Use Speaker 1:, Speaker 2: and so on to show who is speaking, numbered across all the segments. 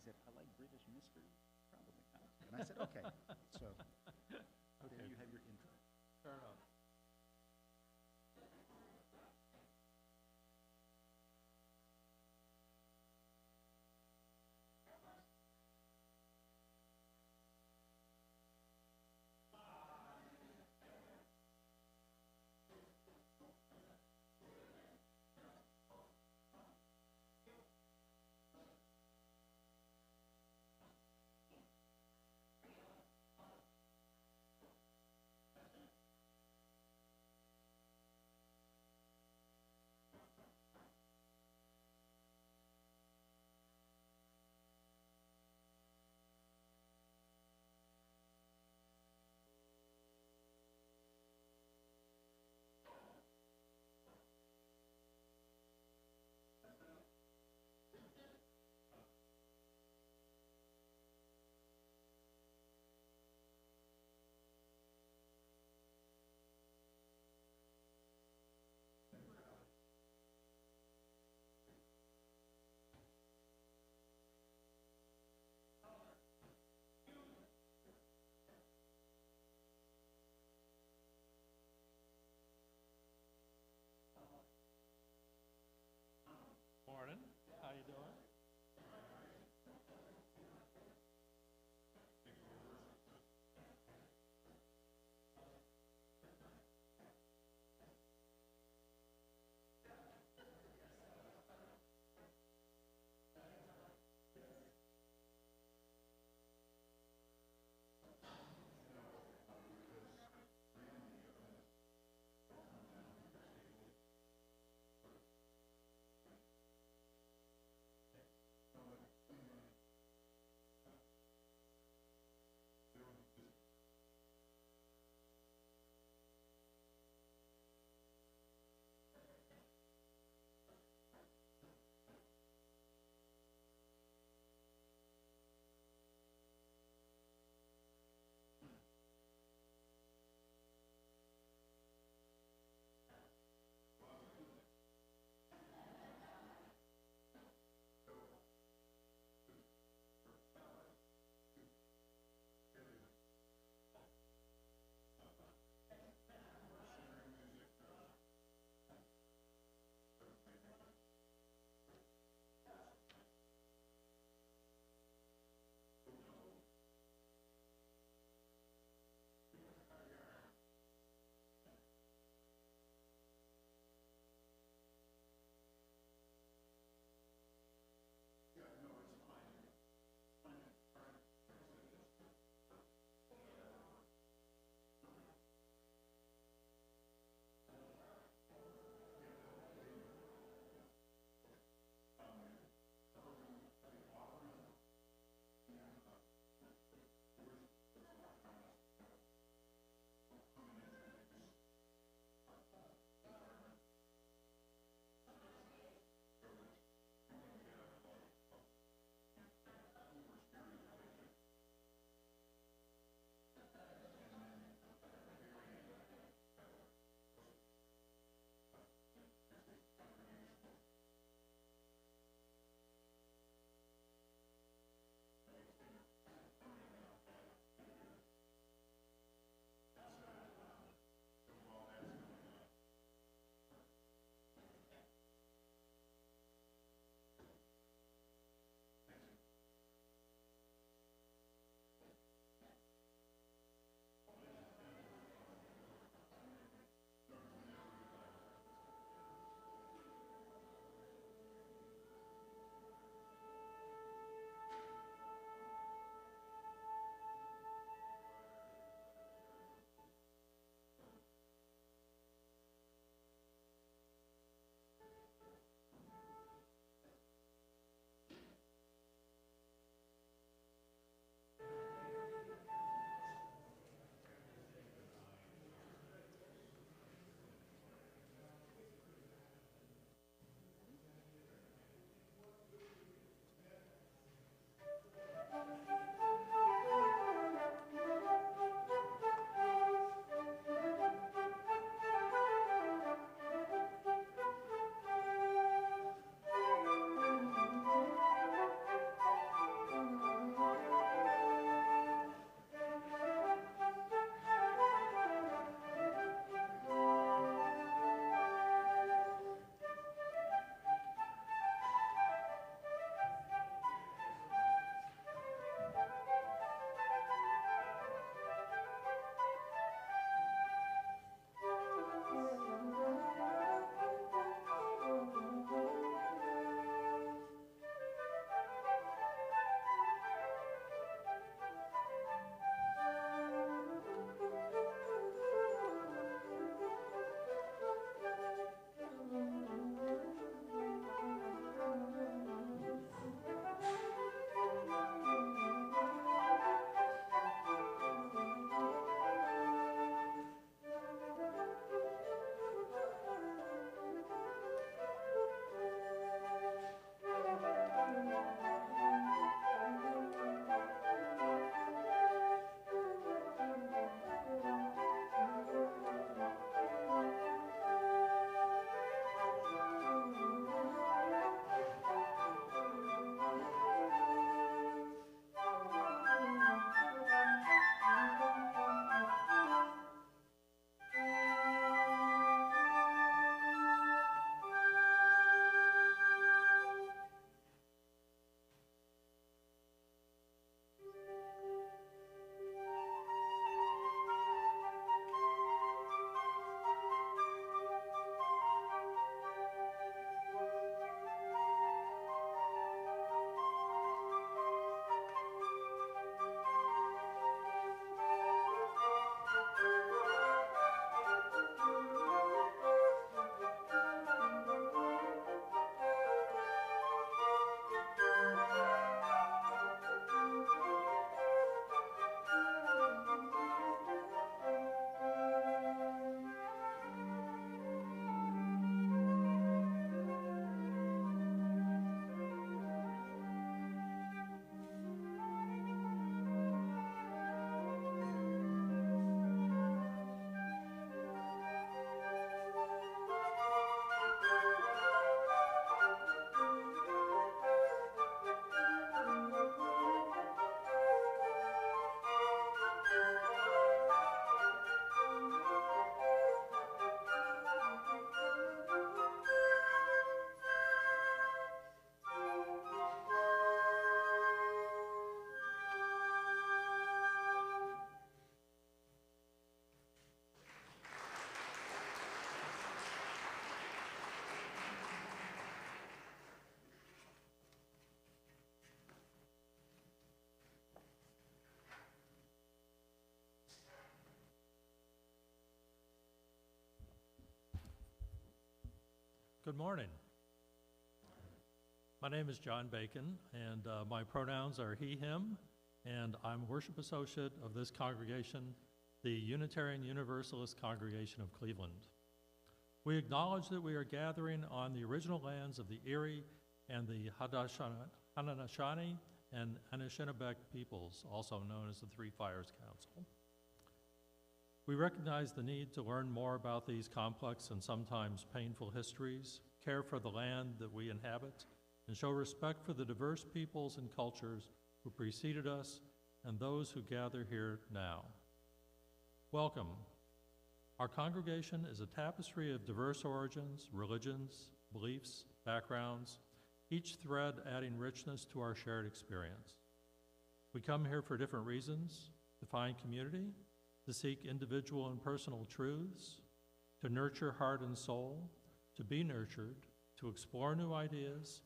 Speaker 1: said, I like British mystery. Probably not. And I said, okay. So there you have your intro.
Speaker 2: Fair enough. Good morning. My name is John Bacon, and my pronouns are he, him, and I'm a worship associate of this congregation, the Unitarian Universalist Congregation of Cleveland. We acknowledge that we are gathering on the original lands of the Erie and the Haudenosaunee and Anishinaabe peoples, also known as the Three Fires Council. We recognize the need to learn more about these complex and sometimes painful histories, care for the land that we inhabit, and show respect for the diverse peoples and cultures who preceded us and those who gather here now. Welcome. Our congregation is a tapestry of diverse origins, religions, beliefs, backgrounds, each thread adding richness to our shared experience. We come here for different reasons: to find community, to seek individual and personal truths, to nurture heart and soul, to be nurtured, to explore new ideas,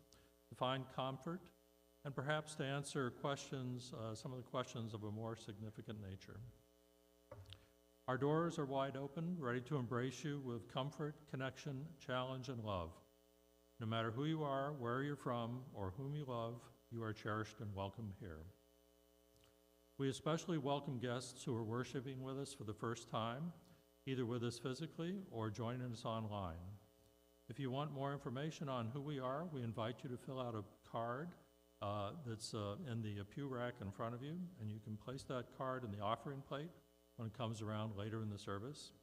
Speaker 2: to find comfort, and perhaps to answer questions, some of the questions of a more significant nature. Our doors are wide open, ready to embrace you with comfort, connection, challenge, and love. No matter who you are, where you're from, or whom you love, you are cherished and welcome here. We especially welcome guests who are worshiping with us for the first time, either with us physically or joining us online. If you want more information on who we are, we invite you to fill out a card that's in the pew rack in front of you, and you can place that card in the offering plate when it comes around later in the service.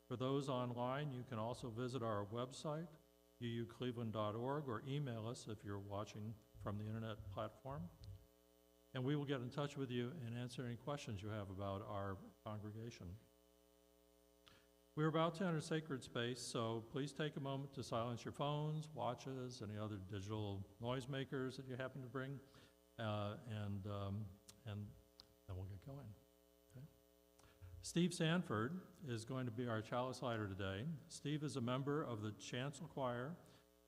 Speaker 2: For those online, you can also visit our website, uucleveland.org, or email us if you're watching from the internet platform. And we will get in touch with you and answer any questions you have about our congregation. We're about to enter sacred space, so please take a moment to silence your phones, watches, any other digital noisemakers that you happen to bring, and then we'll get going. Okay. Steve Sanford is going to be our chalice lighter today. Steve is a member of the chancel choir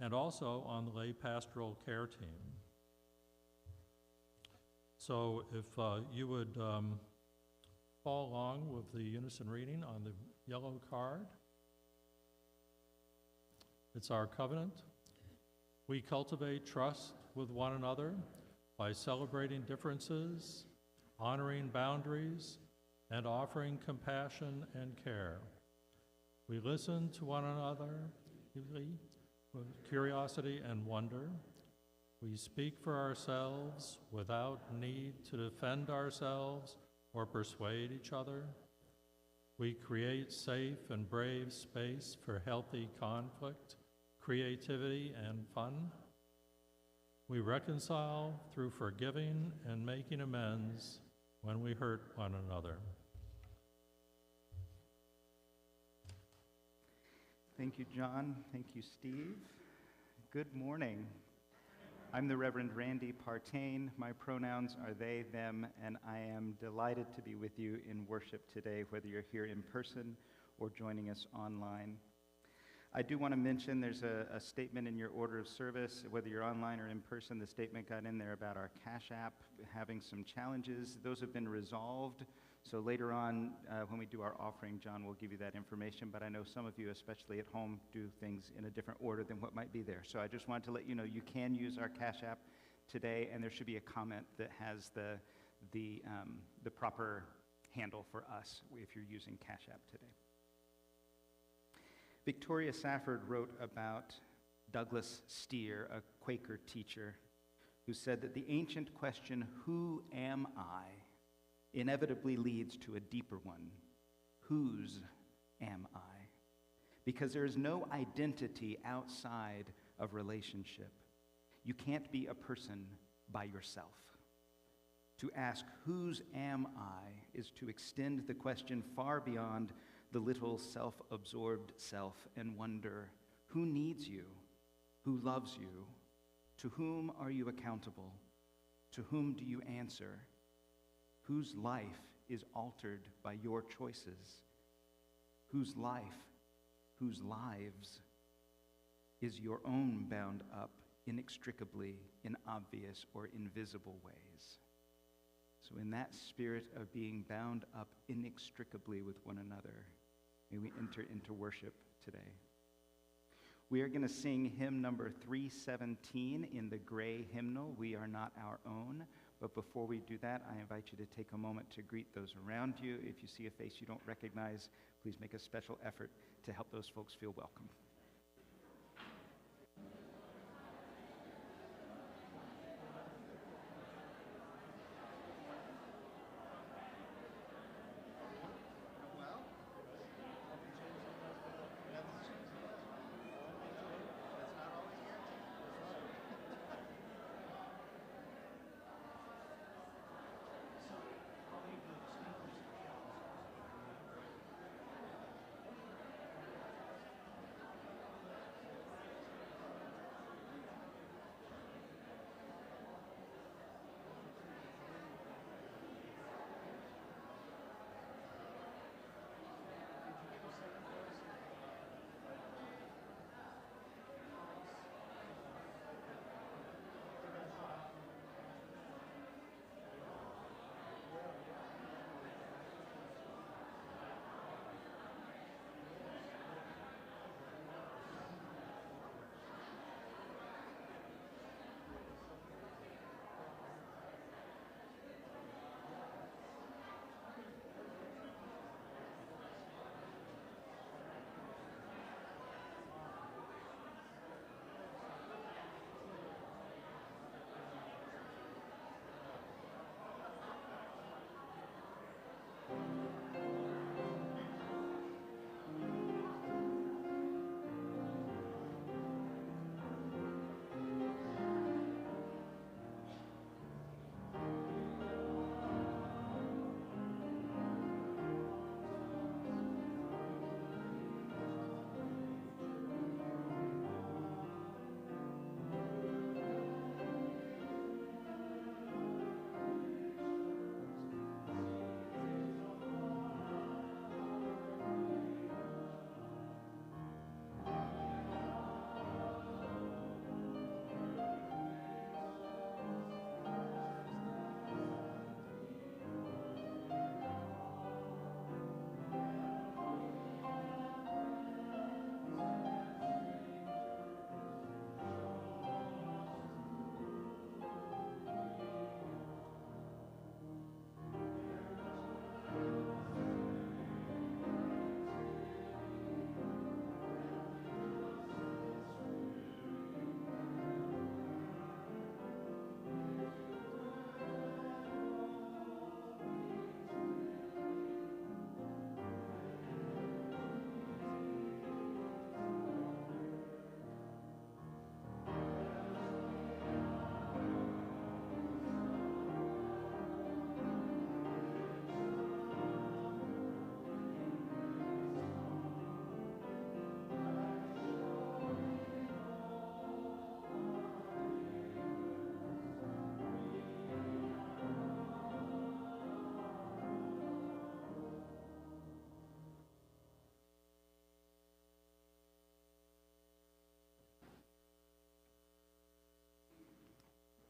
Speaker 2: and also on the lay pastoral care team. So if you would follow along with the unison reading on the yellow card. It's our covenant. We cultivate trust with one another by celebrating differences, honoring boundaries, and offering compassion and care. We listen to one another with curiosity and wonder. We speak for ourselves without need to defend ourselves or persuade each other. We create safe and brave space for healthy conflict, creativity, and fun. We reconcile through forgiving and making amends when we hurt one another.
Speaker 1: Thank you, John. Thank you, Steve. Good morning. I'm the Reverend Randy Partain. My pronouns are they, them, and I am delighted to be with you in worship today, whether you're here in person or joining us online. I do want to mention there's a statement in your order of service, whether you're online or in person. The statement got in there about our Cash App having some challenges. Those have been resolved. So later on, when we do our offering, John will give you that information. But I know some of you, especially at home, do things in a different order than what might be there. So I just wanted to let you know you can use our Cash App today, and there should be a comment that has the proper handle for us if you're using Cash App today. Victoria Safford wrote about Douglas Steere, a Quaker teacher, who said that the ancient question, "Who am I?" inevitably leads to a deeper one. Whose am I? Because there is no identity outside of relationship. You can't be a person by yourself. To ask, whose am I, is to extend the question far beyond the little self-absorbed self and wonder, who needs you? Who loves you? To whom are you accountable? To whom do you answer? Whose life is altered by your choices? Whose life, whose lives is your own bound up inextricably in obvious or invisible ways? So in that spirit of being bound up inextricably with one another, may we enter into worship today. We are going to sing hymn number 317 in the gray hymnal, We Are Not Our Own. But before we do that, I invite you to take a moment to greet those around you. If you see a face you don't recognize, please make a special effort to help those folks feel welcome.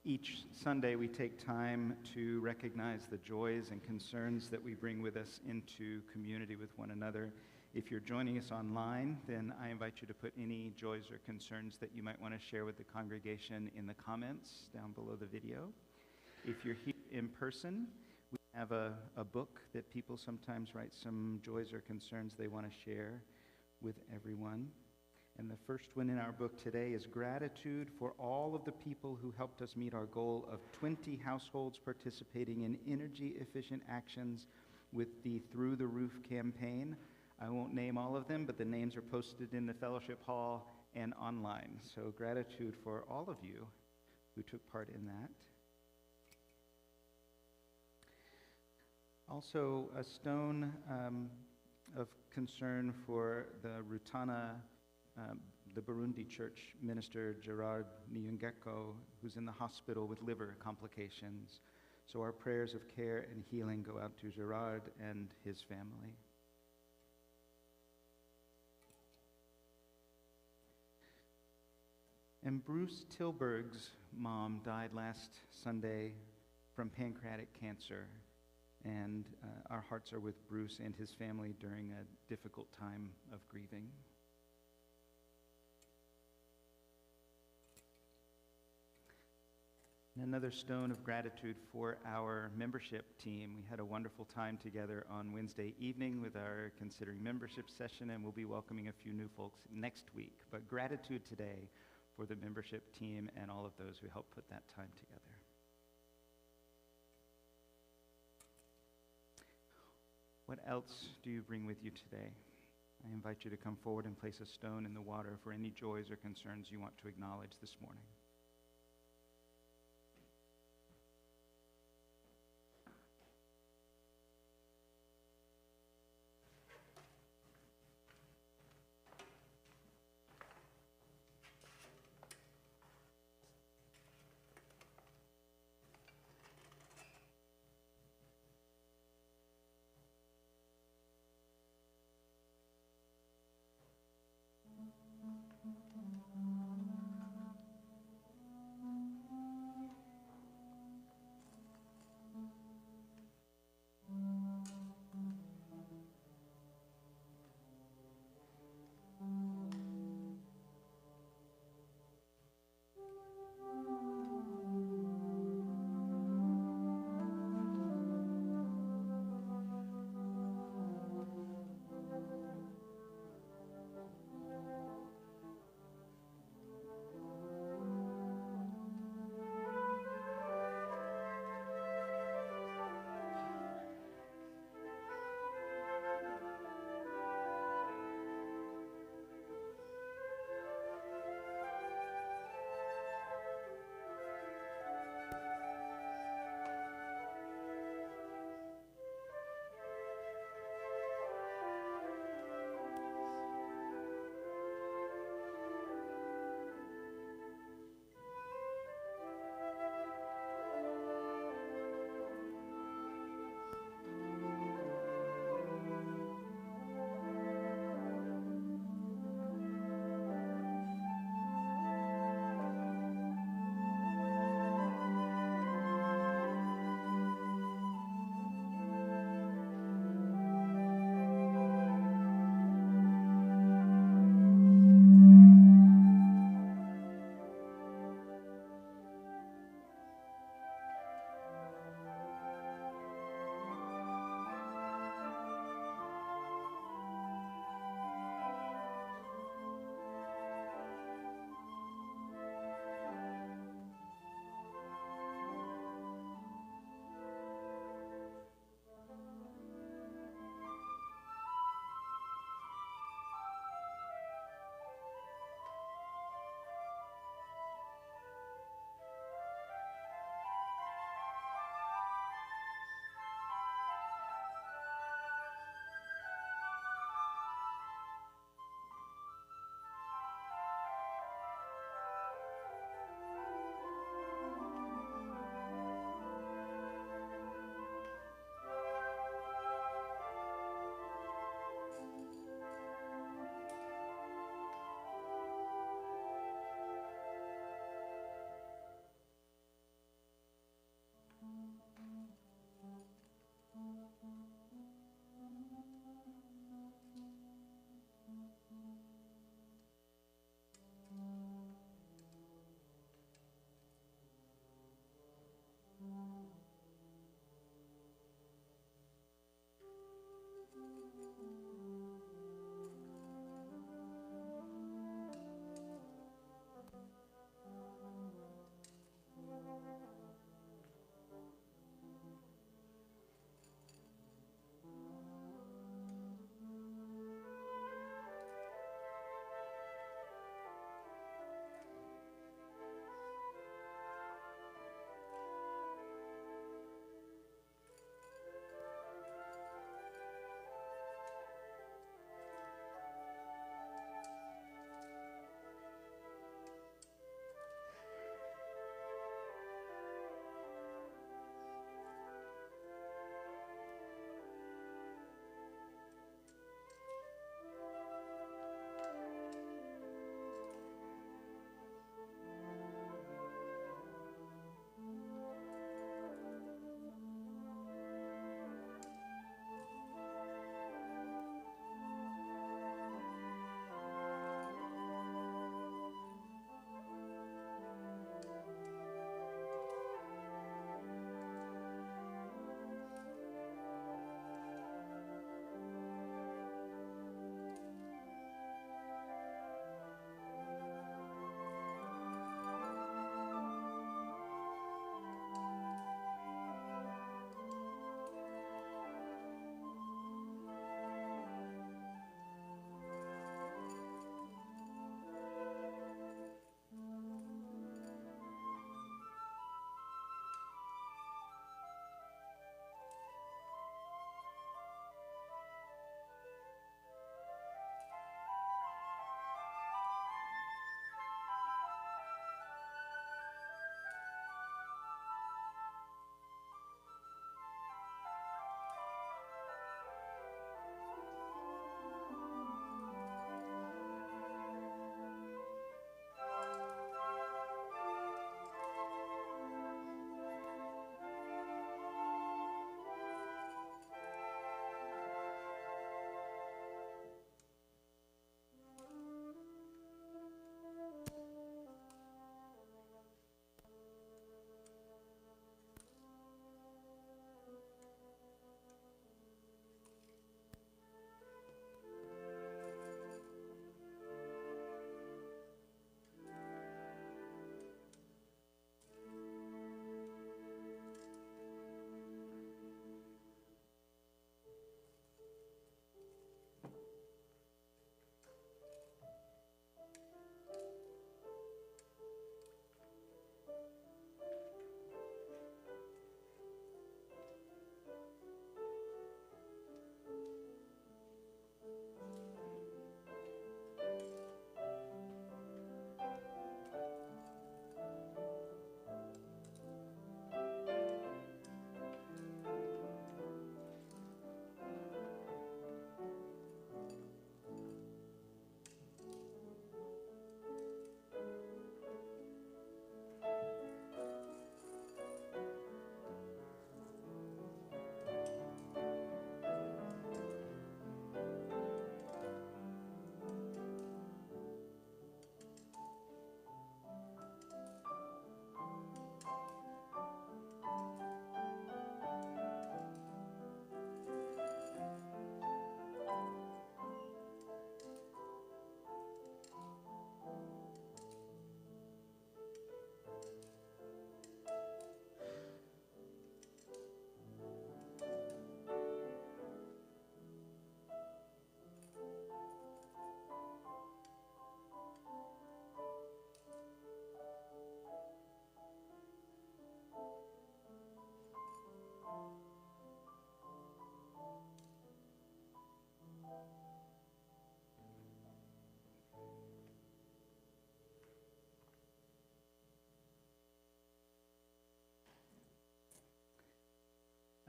Speaker 1: Each Sunday, we take time to recognize the joys and concerns that we bring with us into community with one another. If you're joining us online, then I invite you to put any joys or concerns that you might want to share with the congregation in the comments down below the video. If you're here in person, we have a book that people sometimes write some joys or concerns they want to share with everyone. And the first one in our book today is Gratitude for all of the people who helped us meet our goal of 20 households participating in energy-efficient actions with the Through the Roof campaign. I won't name all of them, but the names are posted in the fellowship hall and online. So gratitude for all of you who took part in that. Also, a stone of concern for the Rutana, the Burundi church minister Gerard Niyongeko, who's in the hospital with liver complications. So our prayers of care and healing go out to Gerard and his family. And Bruce Tilburg's mom died last Sunday from pancreatic cancer. And our hearts are with Bruce and his family during a difficult time of grieving. And another stone of gratitude for our membership team. We had a wonderful time together on Wednesday evening with our Considering Membership session, and we'll be welcoming a few new folks next week. But gratitude today for the membership team and all of those who helped put that time together. What else do you bring with you today? I invite you to come forward and place a stone in the water for any joys or concerns you want to acknowledge this morning.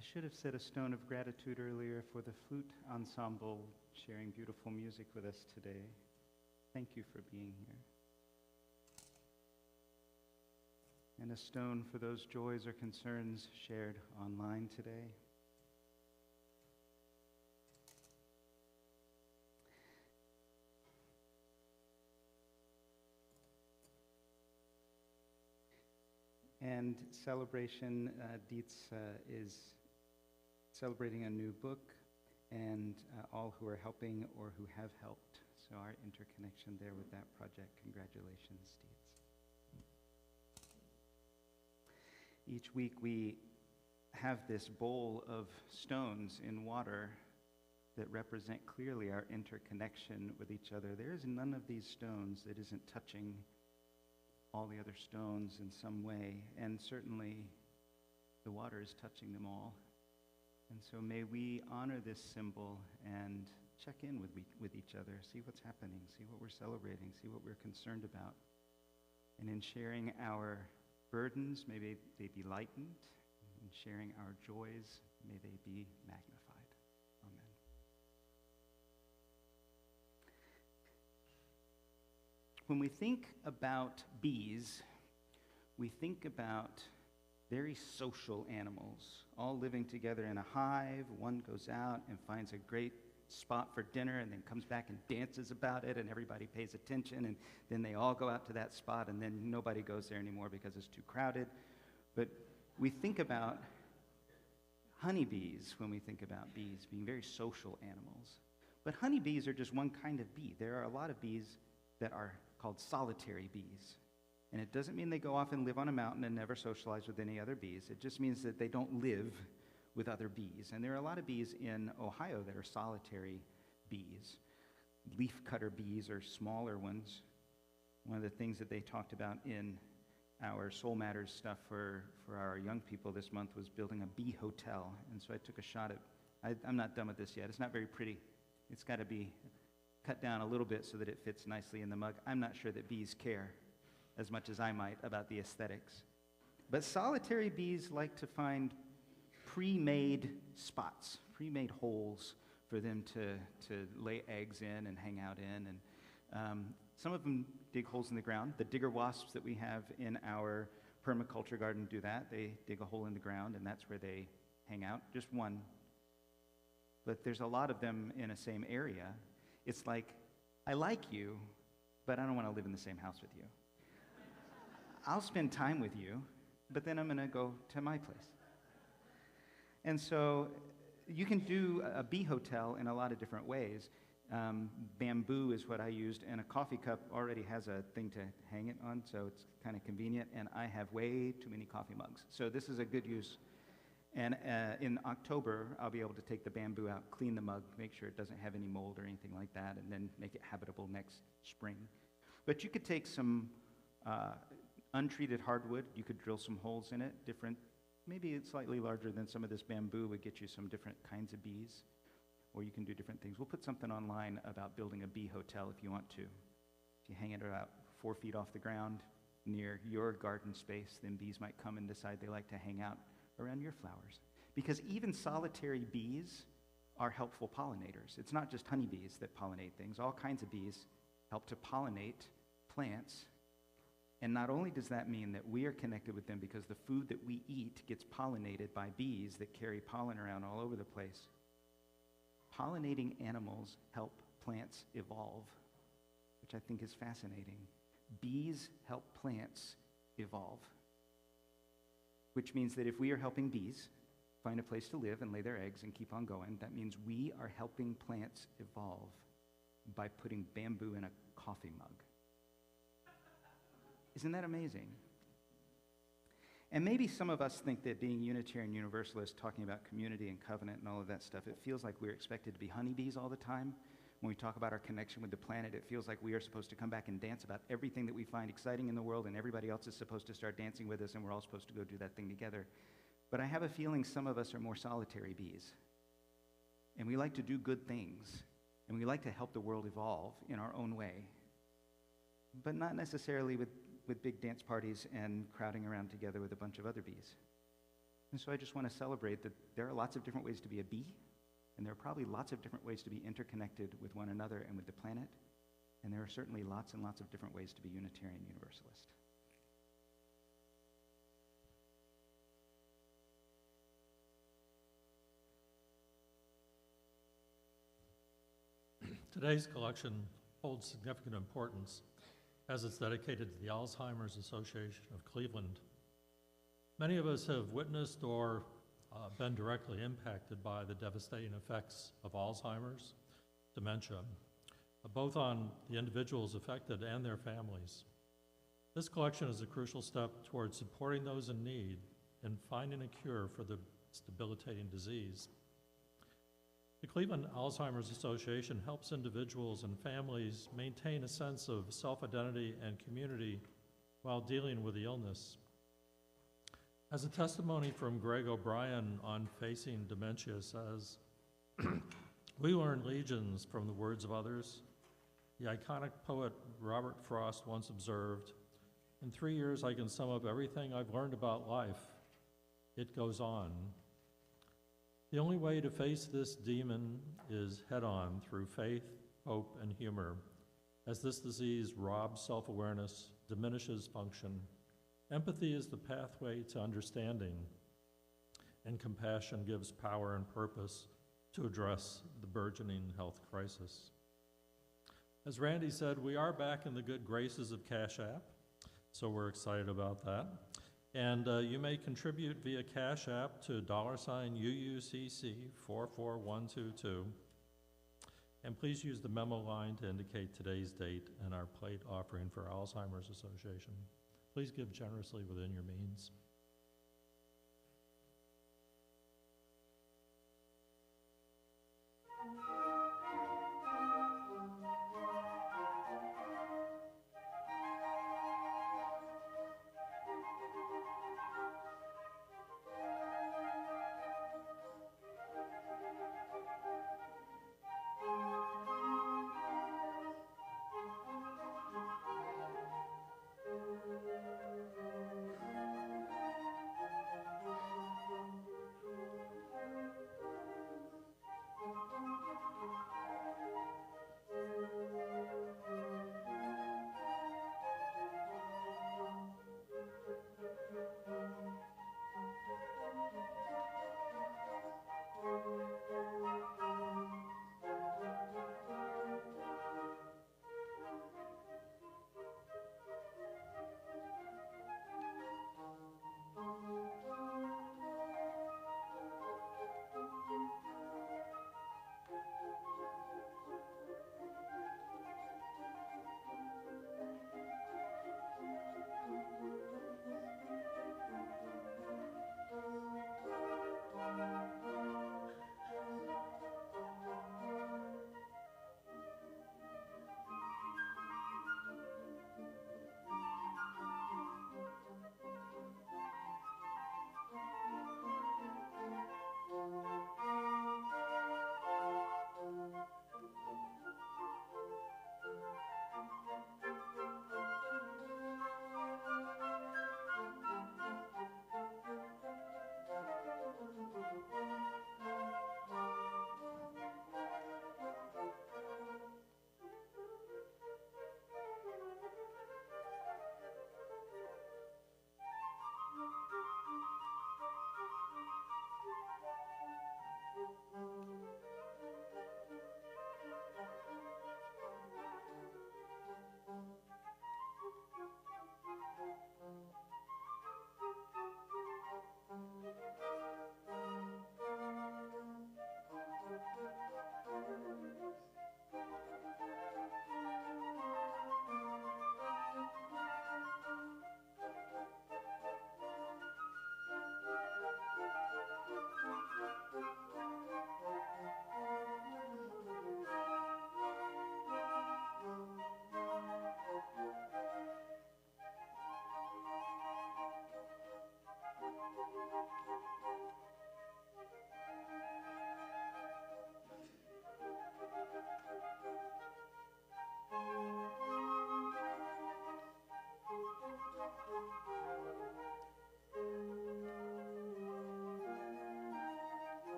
Speaker 1: should have said a stone of gratitude earlier for the Flute Ensemble sharing beautiful music with us today. Thank you for being here. And a stone for those joys or concerns shared online today. And celebration, Dietz is celebrating a new book, and all who are helping or who have helped. So our interconnection there with that project. Congratulations, Dietz. Each week we have this bowl of stones in water that represent clearly our interconnection with each other. There is none of these stones that isn't touching all the other stones in some way, and certainly the water is touching them all. And so may we honor this symbol and check in with each other, see what's happening, see what we're celebrating, see what we're concerned about. And in sharing our burdens, may they be lightened. In sharing our joys, may they be magnified. Amen. When we think about bees, we think about very social animals, all living together in a hive. One goes out and finds a great spot for dinner and then comes back and dances about it, and everybody pays attention, and then they all go out to that spot, and then nobody goes there anymore because it's too crowded. But we think about honeybees when we think about bees being very social animals. But honeybees are just one kind of bee. There are a lot of bees that are called solitary bees. And it doesn't mean they go off and live on a mountain and never socialize with any other bees. It just means that they don't live with other bees. And there are a lot of bees in Ohio that are solitary bees. Leafcutter bees are smaller ones. One of the things that they talked about in our Soul Matters stuff for our young people this month was building a bee hotel. And so I took a shot at, I'm not done with this yet. It's not very pretty. It's got to be cut down a little bit so that it fits nicely in the mug. I'm not sure that bees care as much as I might about the aesthetics. But solitary bees like to find pre-made spots, pre-made holes for them to lay eggs in and hang out in. And some of them dig holes in the ground. The digger wasps that we have in our permaculture garden do that. They dig a hole in the ground, and that's where they hang out. Just one. But there's a lot of them in a same area. It's like, I like you, but I don't want to live in the same house with you. I'll spend time with you, but then I'm going to go to my place. And so you can do a bee hotel in a lot of different ways. Bamboo is what I used, and a coffee cup already has a thing to hang it on, so it's kind of convenient, and I have way too many coffee mugs. So this is a good use. And in October, I'll be able to take the bamboo out, clean the mug, make sure it doesn't have any mold or anything like that, and then make it habitable next spring. But you could take some untreated hardwood, you could drill some holes in it, maybe it's slightly larger than some of this bamboo would get you some different kinds of bees, or you can do different things. We'll put something online about building a bee hotel if you want to. If you hang it about 4 feet off the ground near your garden space, then bees might come and decide they like to hang out around your flowers. Because even solitary bees are helpful pollinators. It's not just honeybees that pollinate things. All kinds of bees help to pollinate plants. And not only does that mean that we are connected with them because the food that we eat gets pollinated by bees that carry pollen around all over the place. Pollinating animals help plants evolve, which I think is fascinating. Bees help plants evolve, which means that if we are helping bees find a place to live and lay their eggs and keep on going, that means we are helping plants evolve by putting bamboo in a coffee mug. Isn't that amazing? And maybe some of us think that being Unitarian Universalist, talking about community and covenant and all of that stuff, it feels like we're expected to be honeybees all the time. When we talk about our connection with the planet, it feels like we are supposed to come back and dance about everything that we find exciting in the world, and everybody else is supposed to start dancing with us, and we're all supposed to go do that thing together. But I have a feeling some of us are more solitary bees. And we like to do good things, and we like to help the world evolve in our own way, but not necessarily with big dance parties and crowding around together with a bunch of other bees. And so I just want to celebrate that there are lots of different ways to be a bee, and there are probably lots of different ways to be interconnected with one another and with the planet, and there are certainly lots and lots of different ways to be Unitarian Universalist.
Speaker 2: Today's collection holds significant importance as it's dedicated to the Alzheimer's Association of Cleveland. Many of us have witnessed or been directly impacted by the devastating effects of Alzheimer's, dementia, both on the individuals affected and their families. This collection is a crucial step towards supporting those in need and finding a cure for the debilitating disease. The Cleveland Alzheimer's Association helps individuals and families maintain a sense of self-identity and community while dealing with the illness. As a testimony from Greg O'Brien on facing dementia says, "We learn legions from the words of others. The iconic poet Robert Frost once observed, 'In 3 years I can sum up everything I've learned about life. It goes on.' The only way to face this demon is head-on through faith, hope, and humor, as this disease robs self-awareness, diminishes function. Empathy is the pathway to understanding, and compassion gives power and purpose to address the burgeoning health crisis." As Randy said, we are back in the good graces of Cash App, so we're excited about that. And you may contribute via Cash App to $UUCC 44122. And please use the memo line to indicate today's date and our plate offering for Alzheimer's Association. Please give generously within your means.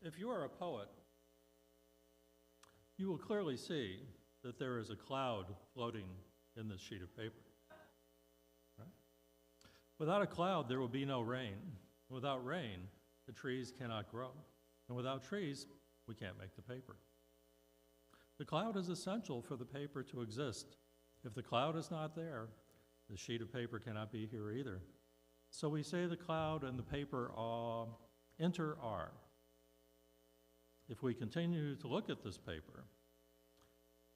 Speaker 2: If you are a poet, you will clearly see that there is a cloud floating in this sheet of paper. Right? Without a cloud, there will be no rain. Without rain, the trees cannot grow. And without trees, we can't make the paper. The cloud is essential for the paper to exist. If the cloud is not there, the sheet of paper cannot be here either. So we say the cloud and the paper inter-are. If we continue to look at this paper,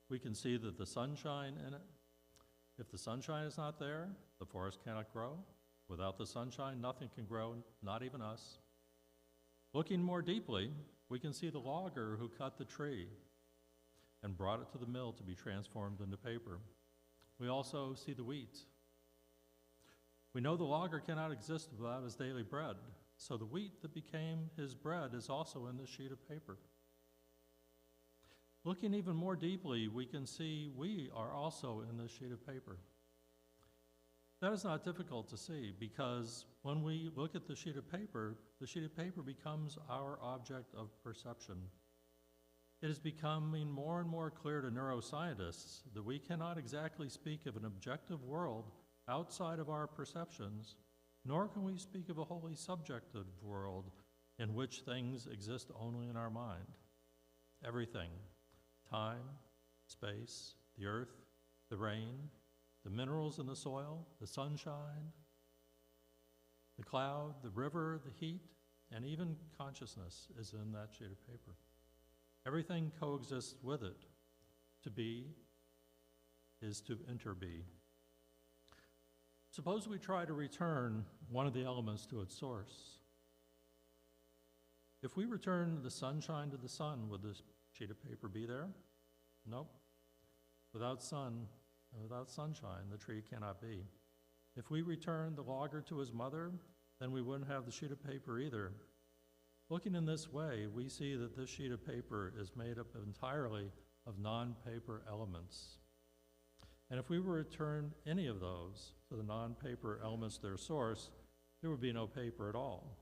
Speaker 2: we can see that the sunshine in it. If the sunshine is not there, the forest cannot grow. Without the sunshine, nothing can grow, not even us. Looking more deeply, we can see the logger who cut the tree and brought it to the mill to be transformed into paper. We also see the wheat. We know the logger cannot exist without his daily bread, so the wheat that became his bread is also in this sheet of paper. Looking even more deeply, we can see we are also in this sheet of paper. That is not difficult to see because when we look at the sheet of paper becomes our object of perception. It is becoming more and more clear to neuroscientists that we cannot exactly speak of an objective world outside of our perceptions, nor can we speak of a wholly subjective world in which things exist only in our mind. Everything, time, space, the earth, the rain, the minerals in the soil, the sunshine, the cloud, the river, the heat, and even consciousness is in that sheet of paper. Everything coexists with it. To be is to interbe. Suppose we try to return one of the elements to its source. If we return the sunshine to the sun, would this sheet of paper be there? Nope. Without sunshine, the tree cannot be. If we return the logger to his mother, then we wouldn't have the sheet of paper either. Looking in this way, we see that this sheet of paper is made up entirely of non-paper elements. And if we were to return any of those to the non-paper elements to their source, there would be no paper at all.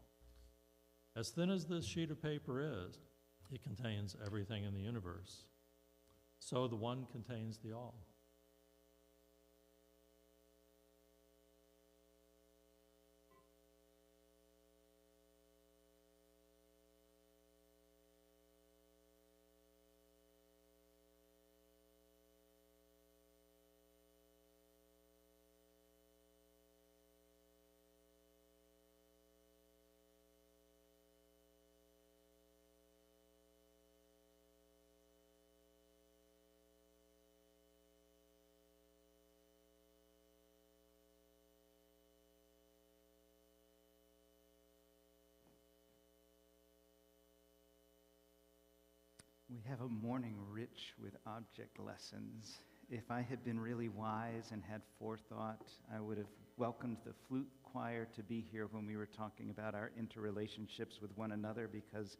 Speaker 2: As thin as this sheet of paper is, it contains everything in the universe. So the one contains the all.
Speaker 1: We have a morning rich with object lessons. If I had been really wise and had forethought, I would have welcomed the flute choir to be here when we were talking about our interrelationships with one another, because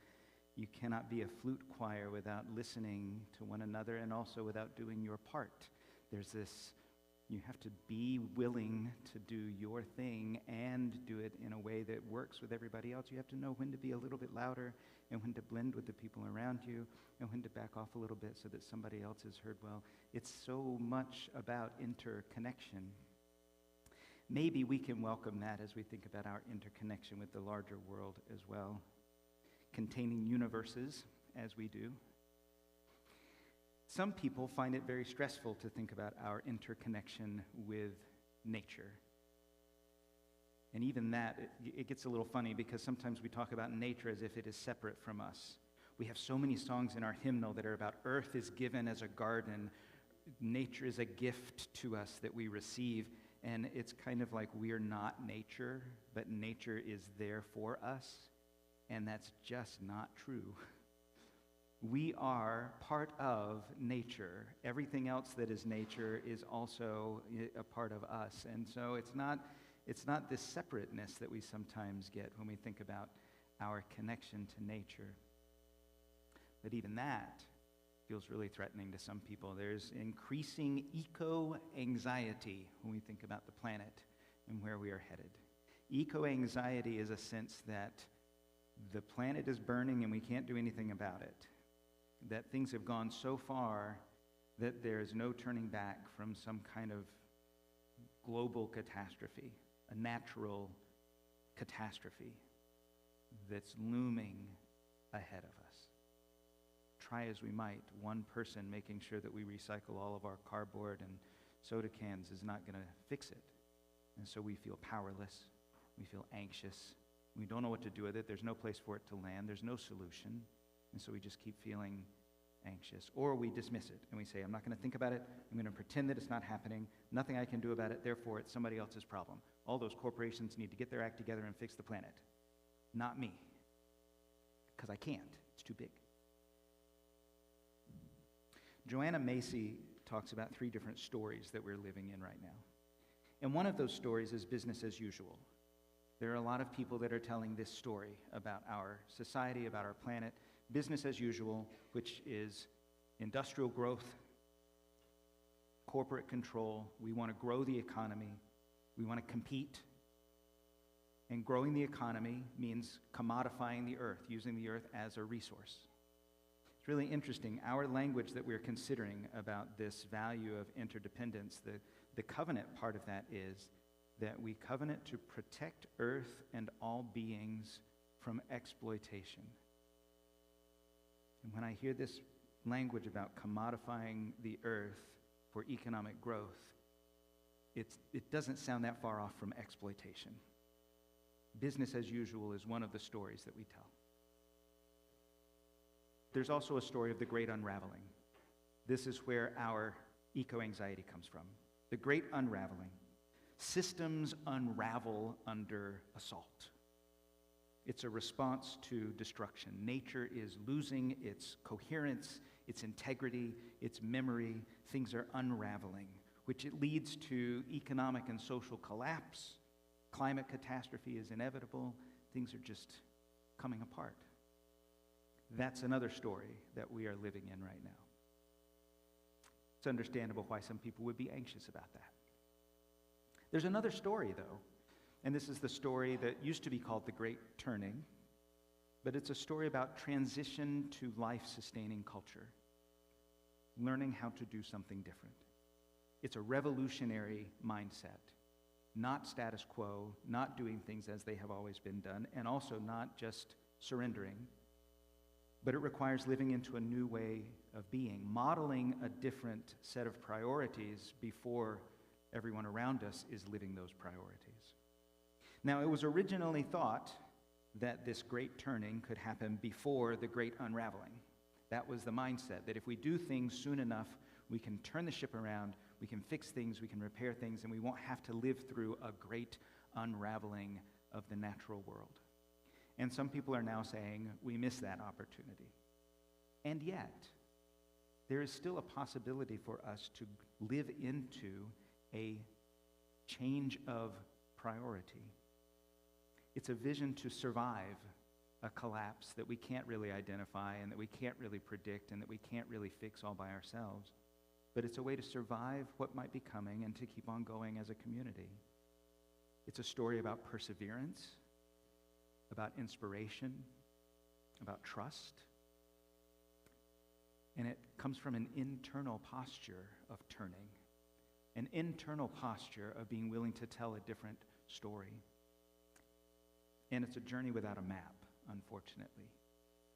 Speaker 1: you cannot be a flute choir without listening to one another and also without doing your part. There's this, you have to be willing to do your thing and do it in a way that works with everybody else. You have to know when to be a little bit louder and when to blend with the people around you and when to back off a little bit so that somebody else is heard well. It's so much about interconnection. Maybe we can welcome that as we think about our interconnection with the larger world as well, containing universes as we do. Some people find it very stressful to think about our interconnection with nature. And even that, it gets a little funny because sometimes we talk about nature as if it is separate from us. We have so many songs in our hymnal that are about earth is given as a garden, nature is a gift to us that we receive, and it's kind of like we're not nature, but nature is there for us, and that's just not true. We are part of nature. Everything else that is nature is also a part of us, and so it's not this separateness that we sometimes get when we think about our connection to nature. But even that feels really threatening to some people. There's increasing eco-anxiety when we think about the planet and where we are headed. Eco-anxiety is a sense that the planet is burning and we can't do anything about it, that things have gone so far that there is no turning back from some kind of global catastrophe, a natural catastrophe that's looming ahead of us. Try as we might, one person making sure that we recycle all of our cardboard and soda cans is not going to fix it. And so we feel powerless, we feel anxious, we don't know what to do with it, there's no place for it to land, there's no solution, and so we just keep feeling anxious. Or we dismiss it and we say, I'm not going to think about it, I'm going to pretend that it's not happening, nothing I can do about it, therefore it's somebody else's problem. All those corporations need to get their act together and fix the planet. Not me. Because I can't. It's too big. Joanna Macy talks about 3 different stories that we're living in right now. And one of those stories is business as usual. There are a lot of people that are telling this story about our society, about our planet. Business as usual, which is industrial growth, corporate control. We want to grow the economy. We want to compete. And growing the economy means commodifying the earth, using the earth as a resource. It's really interesting. Our language that we're considering about this value of interdependence, the covenant part of that is that we covenant to protect earth and all beings from exploitation. And when I hear this language about commodifying the earth for economic growth, it doesn't sound that far off from exploitation. Business as usual is one of the stories that we tell. There's also a story of the great unraveling. This is where our eco-anxiety comes from. The great unraveling. Systems unravel under assault. It's a response to destruction. Nature is losing its coherence, its integrity, its memory. Things are unraveling, which it leads to economic and social collapse. Climate catastrophe is inevitable. Things are just coming apart. That's another story that we are living in right now. It's understandable why some people would be anxious about that. There's another story, though, and this is the story that used to be called the Great Turning, but it's a story about transition to life-sustaining culture, learning how to do something different. It's a revolutionary mindset, not status quo, not doing things as they have always been done, and also not just surrendering, but it requires living into a new way of being, modeling a different set of priorities before everyone around us is living those priorities. Now, it was originally thought that this great turning could happen before the great unraveling. That was the mindset, that if we do things soon enough, we can turn the ship around, we can fix things, we can repair things, and we won't have to live through a great unraveling of the natural world. And some people are now saying we miss that opportunity. And yet, there is still a possibility for us to live into a change of priority. It's a vision to survive a collapse that we can't really identify and that we can't really predict and that we can't really fix all by ourselves. But it's a way to survive what might be coming and to keep on going as a community. It's a story about perseverance, about inspiration, about trust. And it comes from an internal posture of turning, an internal posture of being willing to tell a different story. And it's a journey without a map, unfortunately.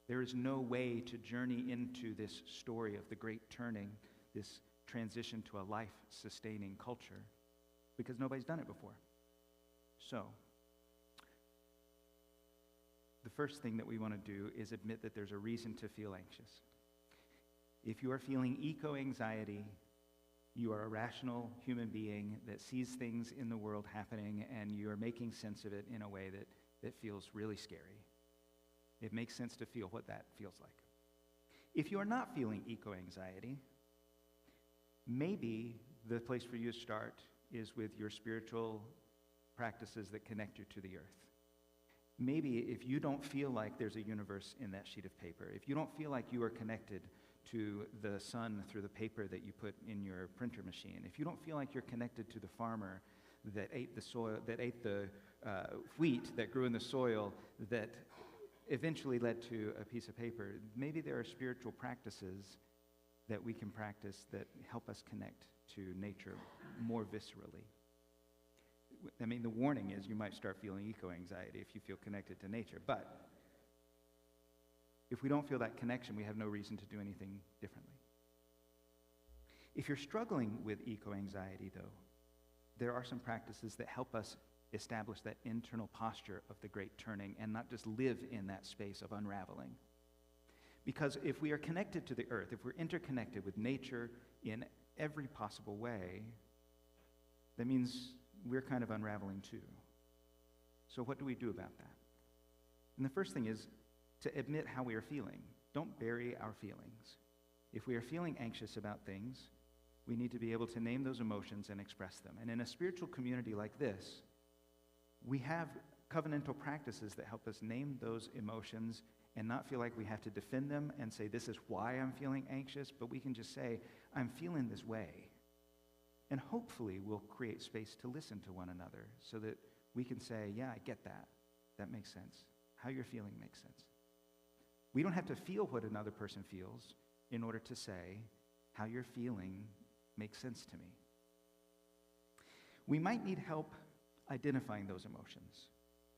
Speaker 1: There is no way to journey into this story of the great turning, this transition to a life-sustaining culture, because nobody's done it before. So, the first thing that we want to do is admit that there's a reason to feel anxious. If you are feeling eco-anxiety, you are a rational human being that sees things in the world happening and you are making sense of it in a way that feels really scary. It makes sense to feel what that feels like. If you are not feeling eco-anxiety, maybe the place for you to start is with your spiritual practices that connect you to the earth. Maybe if you don't feel like there's a universe in that sheet of paper, if you don't feel like you are connected to the sun through the paper that you put in your printer machine, if you don't feel like you're connected to the farmer that ate the soil, that ate the wheat that grew in the soil that eventually led to a piece of paper. Maybe there are spiritual practices that we can practice that help us connect to nature more viscerally. I mean, the warning is you might start feeling eco-anxiety if you feel connected to nature. But if we don't feel that connection, we have no reason to do anything differently. If you're struggling with eco-anxiety, though, there are some practices that help us establish that internal posture of the great turning and not just live in that space of unraveling. Because if we are connected to the earth, if we're interconnected with nature in every possible way, that means we're kind of unraveling too. So what do we do about that? And the first thing is to admit how we are feeling. Don't bury our feelings. If we are feeling anxious about things, we need to be able to name those emotions and express them. And in a spiritual community like this, we have covenantal practices that help us name those emotions and not feel like we have to defend them and say, this is why I'm feeling anxious, but we can just say, I'm feeling this way. And hopefully we'll create space to listen to one another so that we can say, yeah, I get that. That makes sense. How you're feeling makes sense. We don't have to feel what another person feels in order to say, how you're feeling makes sense to me. We might need help identifying those emotions.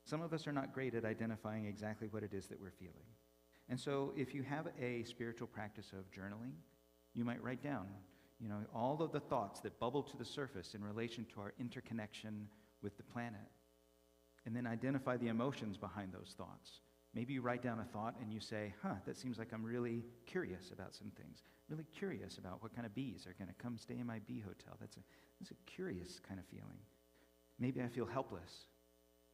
Speaker 1: Some of us are not great at identifying exactly what it is that we're feeling. And so if you have a spiritual practice of journaling, you might write down, all of the thoughts that bubble to the surface in relation to our interconnection with the planet. And then identify the emotions behind those thoughts. Maybe you write down a thought and you say, that seems like I'm really curious about some things. Really curious about what kind of bees are going to come stay in my bee hotel. That's a curious kind of feeling. Maybe I feel helpless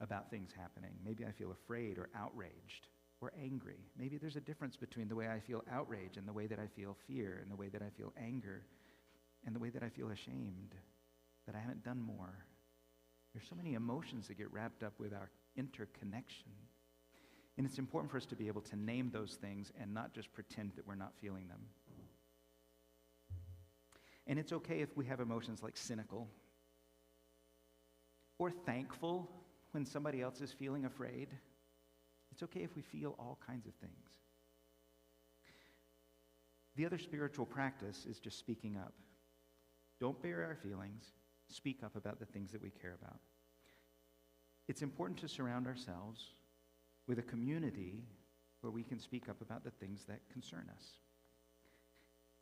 Speaker 1: about things happening. Maybe I feel afraid or outraged or angry. Maybe there's a difference between the way I feel outrage and the way that I feel fear and the way that I feel anger and the way that I feel ashamed that I haven't done more. There's so many emotions that get wrapped up with our interconnection. And it's important for us to be able to name those things and not just pretend that we're not feeling them. And it's okay if we have emotions like cynical or thankful when somebody else is feeling afraid. It's okay if we feel all kinds of things. The other spiritual practice is just speaking up. Don't bury our feelings. Speak up about the things that we care about. It's important to surround ourselves with a community where we can speak up about the things that concern us.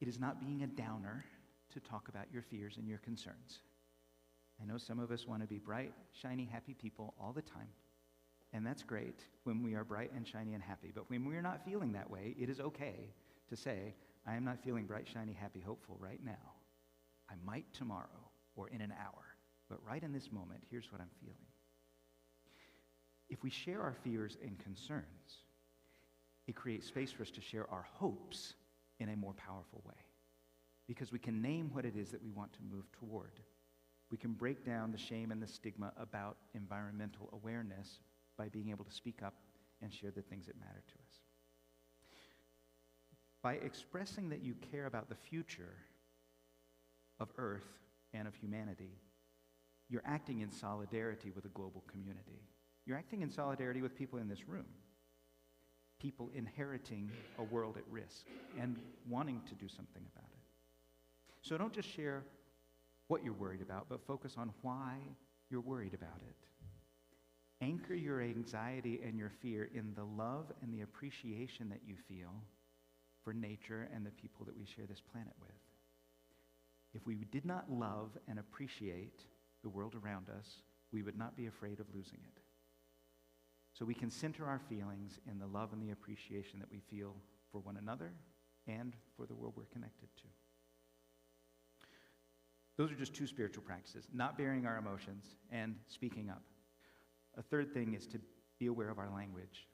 Speaker 1: It is not being a downer to talk about your fears and your concerns. I know some of us want to be bright, shiny, happy people all the time. And that's great when we are bright and shiny and happy. But when we're not feeling that way, it is okay to say, I am not feeling bright, shiny, happy, hopeful right now. I might tomorrow or in an hour. But right in this moment, here's what I'm feeling. If we share our fears and concerns, it creates space for us to share our hopes in a more powerful way. Because we can name what it is that we want to move toward. We can break down the shame and the stigma about environmental awareness by being able to speak up and share the things that matter to us. By expressing that you care about the future of Earth and of humanity, you're acting in solidarity with a global community. You're acting in solidarity with people in this room, people inheriting a world at risk and wanting to do something about it. So don't just share what you're worried about, but focus on why you're worried about it. Anchor your anxiety and your fear in the love and the appreciation that you feel for nature and the people that we share this planet with. If we did not love and appreciate the world around us, we would not be afraid of losing it. So we can center our feelings in the love and the appreciation that we feel for one another and for the world we're connected to. Those are just two spiritual practices, not burying our emotions and speaking up. A third thing is to be aware of our language.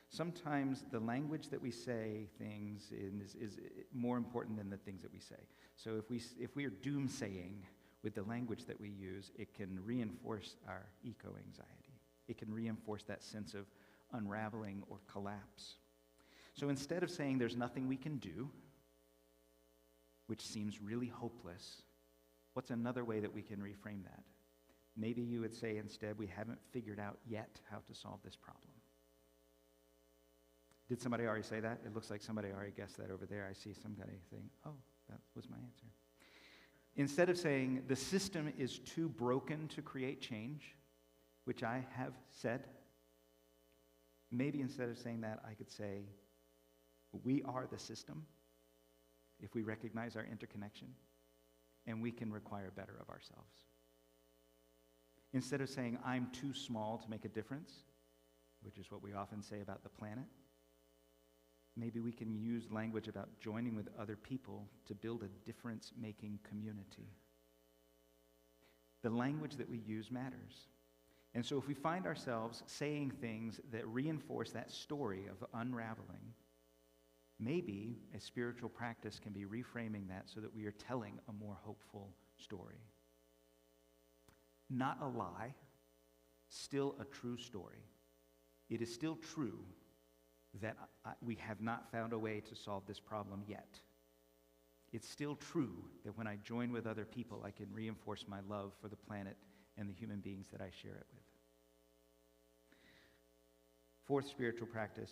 Speaker 1: Sometimes the language that we say things in is more important than the things that we say. So if we are doom-saying with the language that we use, it can reinforce our eco-anxiety. It can reinforce that sense of unraveling or collapse. So instead of saying there's nothing we can do, which seems really hopeless, what's another way that we can reframe that? Maybe you would say instead, we haven't figured out yet how to solve this problem. Did somebody already say that? It looks like somebody already guessed that over there. I see somebody saying, oh, that was my answer. Instead of saying, the system is too broken to create change, which I have said, maybe instead of saying that, I could say, we are the system if we recognize our interconnection, and we can require better of ourselves. Instead of saying, I'm too small to make a difference, which is what we often say about the planet, maybe we can use language about joining with other people to build a difference-making community. The language that we use matters. And so if we find ourselves saying things that reinforce that story of unraveling, maybe a spiritual practice can be reframing that so that we are telling a more hopeful story. Not a lie, still a true story. It is still true that we have not found a way to solve this problem yet. It's still true that when I join with other people, I can reinforce my love for the planet and the human beings that I share it with. Fourth spiritual practice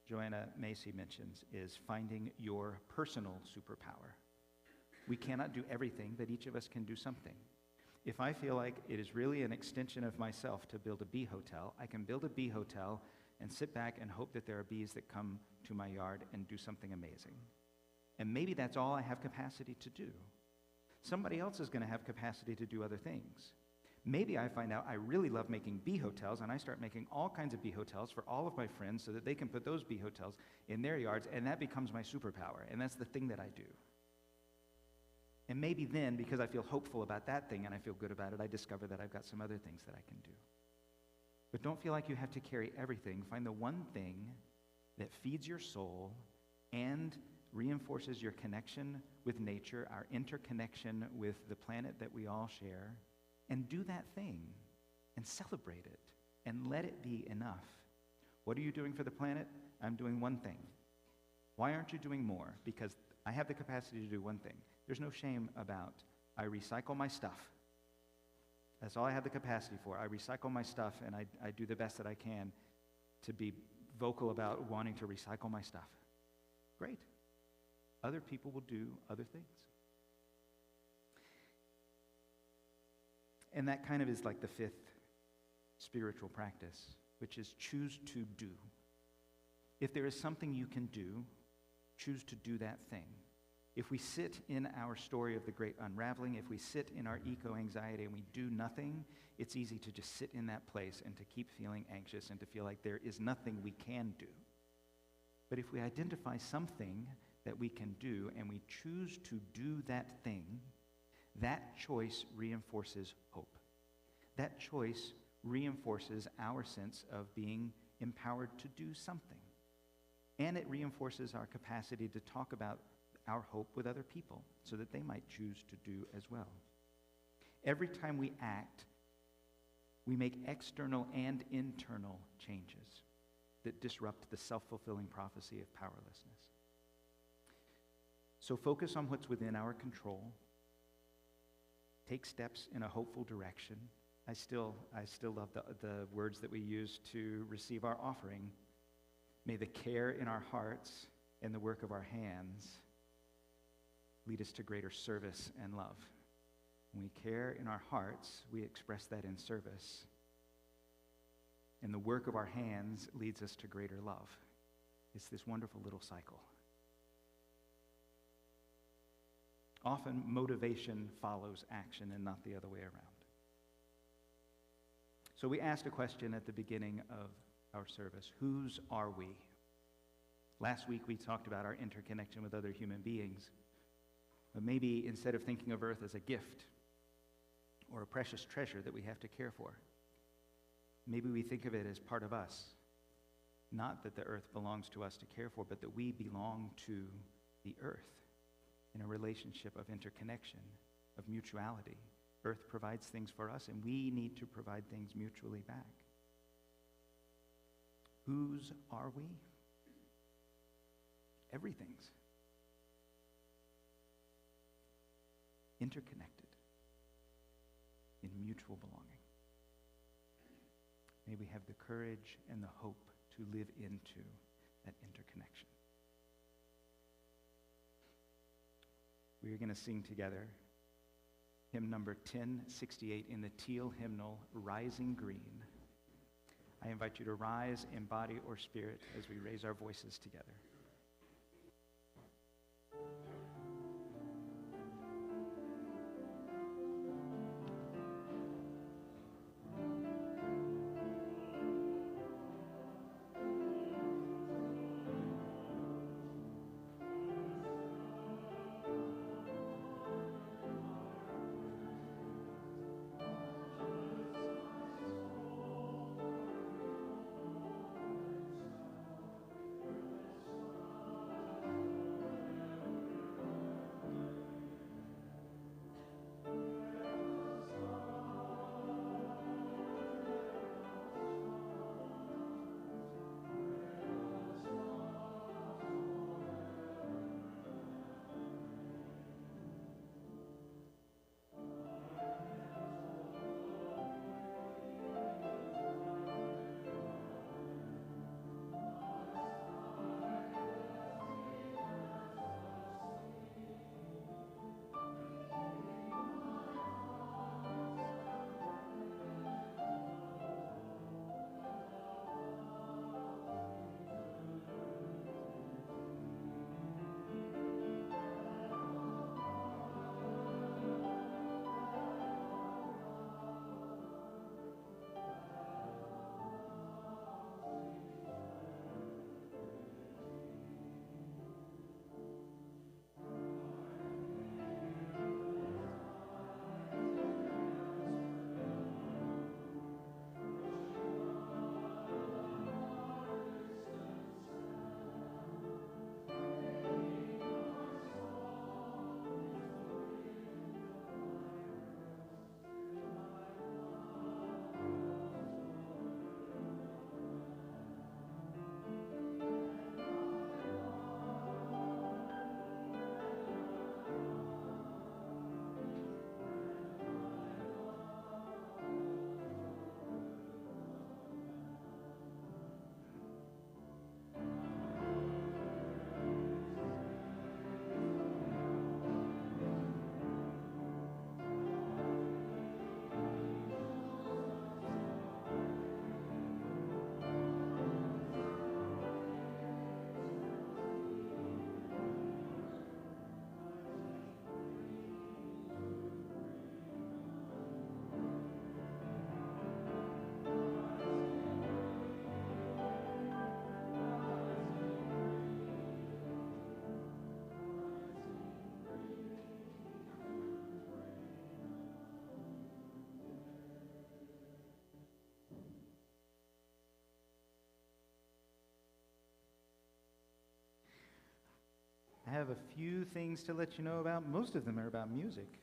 Speaker 1: Joanna Macy mentions is finding your personal superpower. We cannot do everything, but each of us can do something. If I feel like it is really an extension of myself to build a bee hotel, I can build a bee hotel and sit back and hope that there are bees that come to my yard and do something amazing. And maybe that's all I have capacity to do. Somebody else is going to have capacity to do other things. Maybe I find out I really love making bee hotels, and I start making all kinds of bee hotels for all of my friends so that they can put those bee hotels in their yards, and that becomes my superpower, and that's the thing that I do. And maybe then, because I feel hopeful about that thing and I feel good about it, I discover that I've got some other things that I can do. But don't feel like you have to carry everything. Find the one thing that feeds your soul and reinforces your connection with nature, our interconnection with the planet that we all share, and do that thing and celebrate it and let it be enough. What are you doing for the planet? I'm doing one thing. Why aren't you doing more? Because I have the capacity to do one thing. There's no shame about I recycle my stuff. That's all I have the capacity for. I recycle my stuff, and I do the best that I can to be vocal about wanting to recycle my stuff. Great. Other people will do other things. And that kind of is like the fifth spiritual practice, which is choose to do. If there is something you can do, choose to do that thing. If we sit in our story of the great unraveling, if we sit in our eco-anxiety and we do nothing, it's easy to just sit in that place and to keep feeling anxious and to feel like there is nothing we can do. But if we identify something that we can do and we choose to do that thing, that choice reinforces hope. That choice reinforces our sense of being empowered to do something. And it reinforces our capacity to talk about our hope with other people so that they might choose to do as well. Every time we act, we make external and internal changes that disrupt the self-fulfilling prophecy of powerlessness. So focus on what's within our control. Take steps in a hopeful direction. I still love the words that we use to receive our offering. May the care in our hearts and the work of our hands lead us to greater service and love. When we care in our hearts, we express that in service. And the work of our hands leads us to greater love. It's this wonderful little cycle. Often motivation follows action and not the other way around. So we asked a question at the beginning of our service. Whose are we? Last week we talked about our interconnection with other human beings. But maybe instead of thinking of Earth as a gift or a precious treasure that we have to care for, maybe we think of it as part of us. Not that the Earth belongs to us to care for, but that we belong to the Earth in a relationship of interconnection, of mutuality. Earth provides things for us, and we need to provide things mutually back. Whose are we? Everything's. Interconnected in mutual belonging. May we have the courage and the hope to live into that interconnection. We are going to sing together hymn number 1068 in the teal hymnal, Rising Green. I invite you to rise in body or spirit as we raise our voices together. I have a few things to let you know about. Most of them are about music.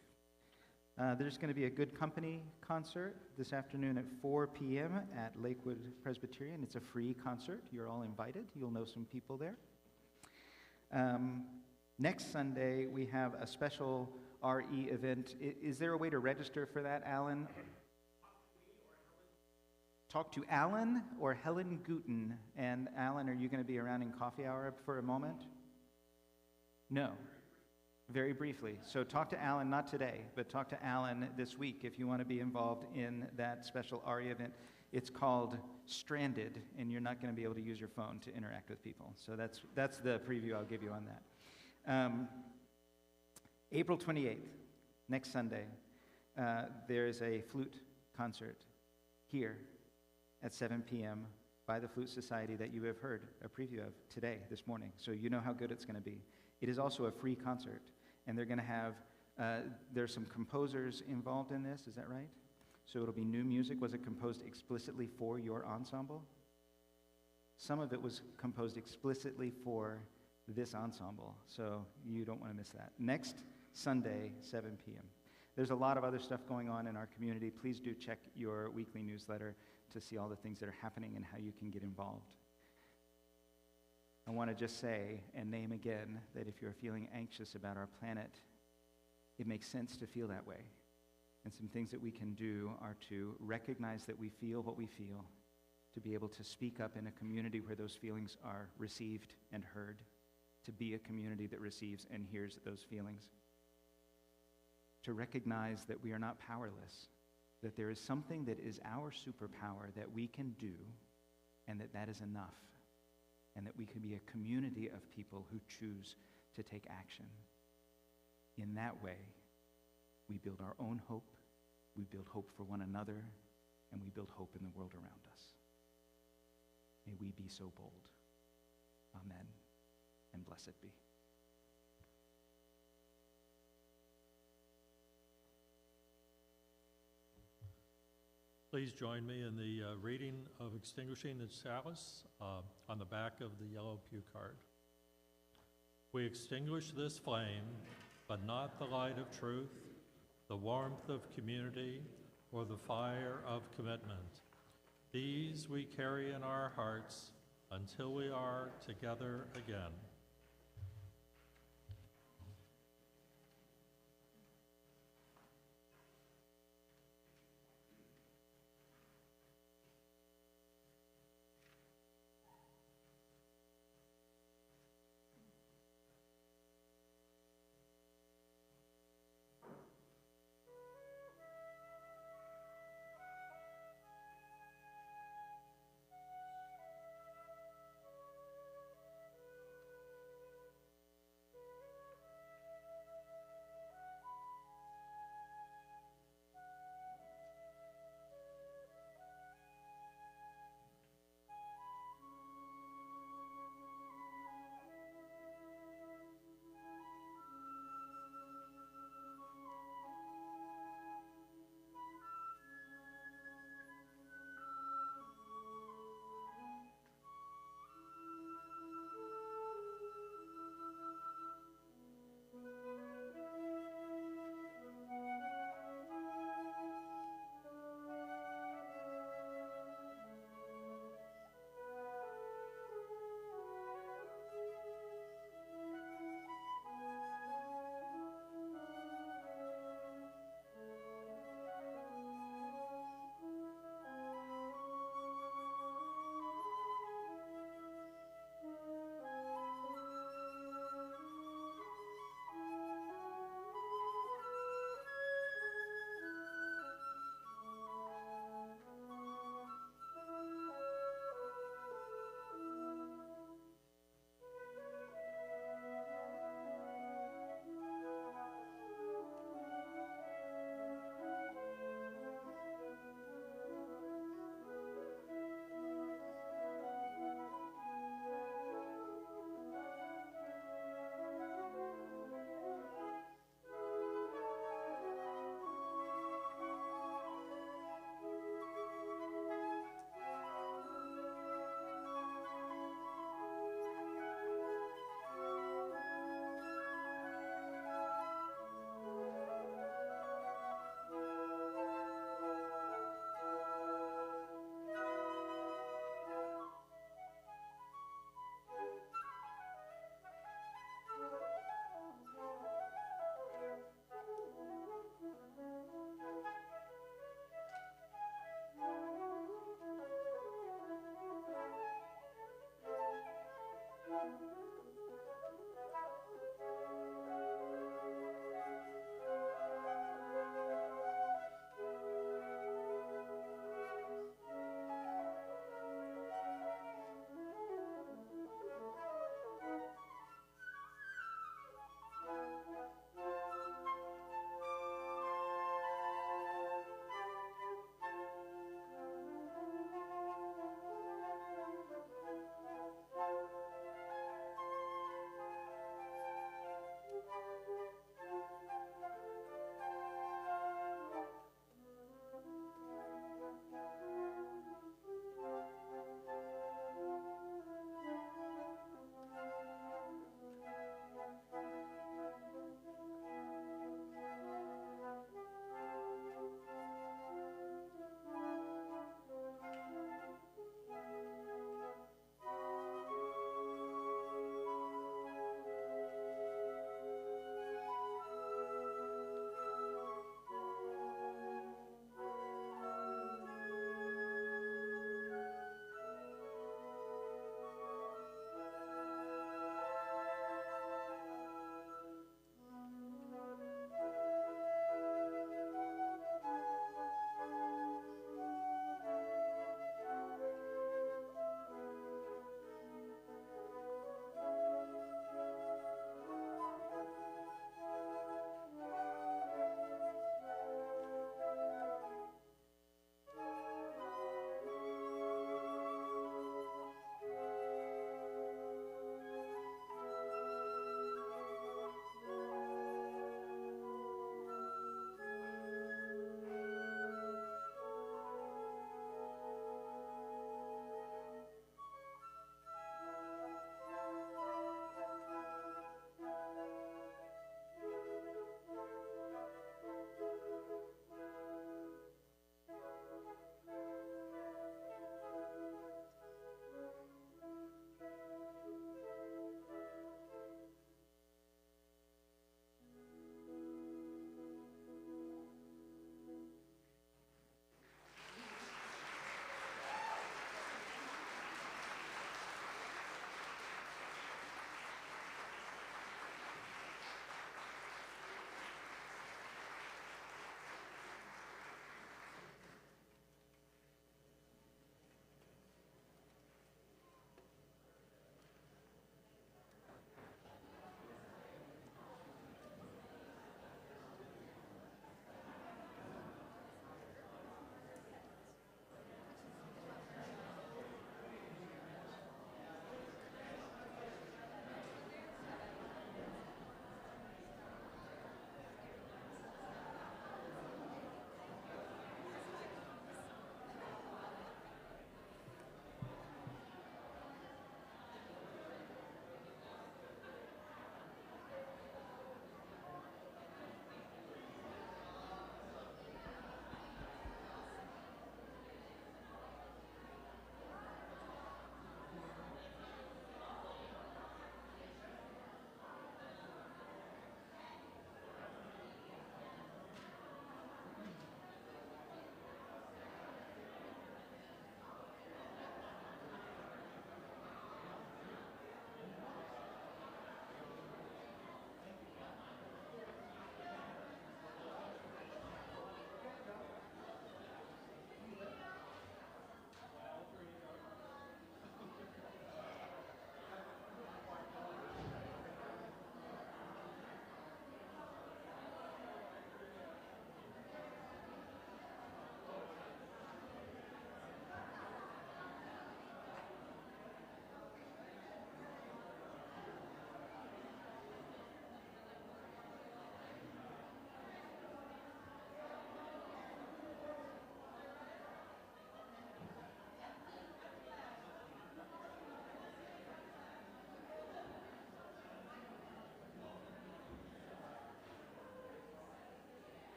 Speaker 1: There's going to be a Good Company concert this afternoon at 4 p.m. at Lakewood Presbyterian. It's a free concert. You're all invited. You'll know some people there. Next Sunday, we have a special RE event. Is there a way to register for that, Alan? Talk to Alan or Helen Guten. And Alan, are you going to be around in coffee hour for a moment? No. Very briefly. So talk to Alan, not today, but talk to Alan this week if you want to be involved in that special RE event. It's called Stranded, and you're not going to be able to use your phone to interact with people. So that's the preview I'll give you on that. April 28th, next Sunday, there's a flute concert here at 7 p.m. by the Flute Society that you have heard a preview of today, this morning. So you know how good it's going to be. It is also a free concert, and they're going to have, there's some composers involved in this, is that right? So it'll be new music. Was it composed explicitly for your ensemble? Some of it was composed explicitly for this ensemble, so you don't want to miss that. Next Sunday, 7 p.m. There's a lot of other stuff going on in our community. Please do check your weekly newsletter to see all the things that are happening and how you can get involved. I want to just say and name again that if you're feeling anxious about our planet, it makes sense to feel that way. And some things that we can do are to recognize that we feel what we feel to be able to speak up in a community where those feelings are received and heard, to be a community that receives and hears those feelings, to recognize that we are not powerless, that there is something that is our superpower that we can do, and that is enough, and that we can be a community of people who choose to take action. In that way, we build our own hope, we build hope for one another, and we build hope in the world around us. May we be so bold. Amen, and blessed be.
Speaker 2: Please join me in the reading of Extinguishing the Chalice on the back of the yellow pew card. We extinguish this flame, but not the light of truth, the warmth of community, or the fire of commitment. These we carry in our hearts until we are together again.